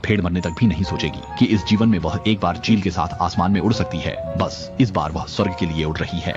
भेड़ मरने तक भी नहीं सोचेगी कि इस जीवन में वह एक बार चील के साथ आसमान में उड़ सकती है। बस इस बार वह स्वर्ग के लिए उड़ रही है।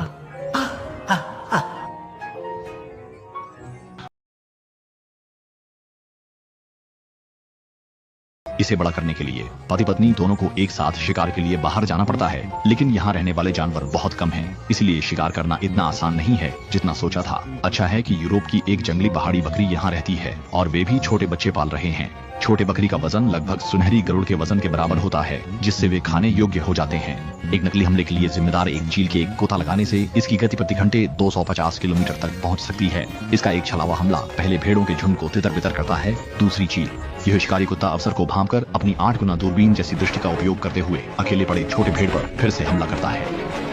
इसे बड़ा करने के लिए पति पत्नी दोनों को एक साथ शिकार के लिए बाहर जाना पड़ता है, लेकिन यहाँ रहने वाले जानवर बहुत कम हैं, इसलिए शिकार करना इतना आसान नहीं है जितना सोचा था। अच्छा है कि यूरोप की एक जंगली पहाड़ी बकरी यहाँ रहती है और वे भी छोटे बच्चे पाल रहे हैं। छोटे बकरी का वजन लगभग सुनहरी गरुड़ के वजन के बराबर होता है, जिससे वे खाने योग्य हो जाते हैं। एक नकली हमले के लिए जिम्मेदार एक चील के एक गोता लगाने से इसकी गति प्रति घंटे 250 किलोमीटर तक पहुंच सकती है। इसका एक छलावा हमला पहले भेड़ों के झुंड को तितर बितर करता है। दूसरी चील यह शिकारी कुत्ता अवसर को भांपकर अपनी 8 गुना दूरबीन जैसी दृष्टि का उपयोग करते हुए अकेले पड़े छोटे भेड़ पर फिर से हमला करता है।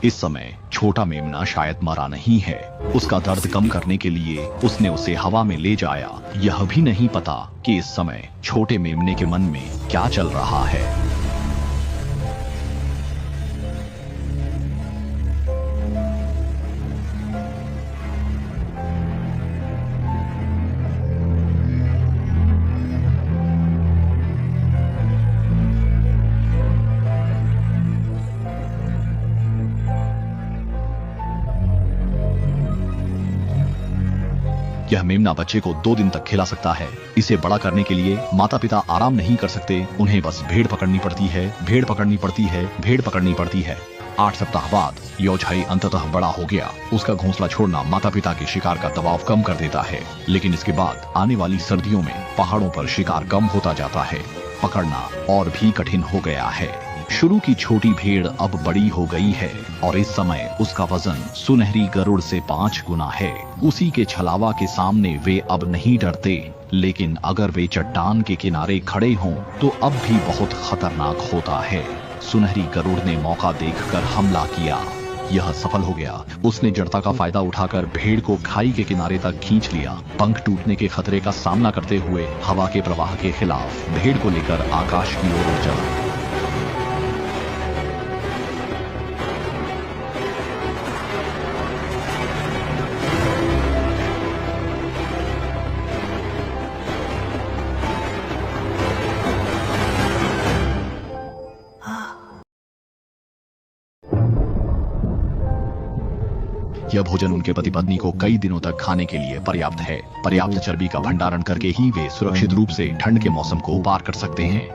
इस समय छोटा मेमना शायद मरा नहीं है। उसका दर्द कम करने के लिए उसने उसे हवा में ले जाया। यह भी नहीं पता कि इस समय छोटे मेमने के मन में क्या चल रहा है। यह मेमना बच्चे को 2 दिन तक खिला सकता है। इसे बड़ा करने के लिए माता पिता आराम नहीं कर सकते, उन्हें बस भेड़ पकड़नी पड़ती है, भेड़ पकड़नी पड़ती है, भेड़ पकड़नी पड़ती है। 8 सप्ताह बाद योझाई अंततः बड़ा हो गया। उसका घोंसला छोड़ना माता पिता के शिकार का दबाव कम कर देता है, लेकिन इसके बाद आने वाली सर्दियों में पहाड़ों पर शिकार कम होता जाता है। पकड़ना और भी कठिन हो गया है। शुरू की छोटी भेड़ अब बड़ी हो गई है और इस समय उसका वजन सुनहरी गरुड़ से 5 गुना है। उसी के छलावा के सामने वे अब नहीं डरते, लेकिन अगर वे चट्टान के किनारे खड़े हों तो अब भी बहुत खतरनाक होता है। सुनहरी गरुड़ ने मौका देखकर हमला किया। यह सफल हो गया। उसने जड़ता का फायदा उठाकर भेड़ को खाई के किनारे तक खींच लिया। पंख टूटने के खतरे का सामना करते हुए हवा के प्रवाह के खिलाफ भेड़ को लेकर आकाश की ओर उड़ चला। यह भोजन उनके पति पत्नी को कई दिनों तक खाने के लिए पर्याप्त है। पर्याप्त चर्बी का भंडारण करके ही वे सुरक्षित रूप से ठंड के मौसम को पार कर सकते हैं।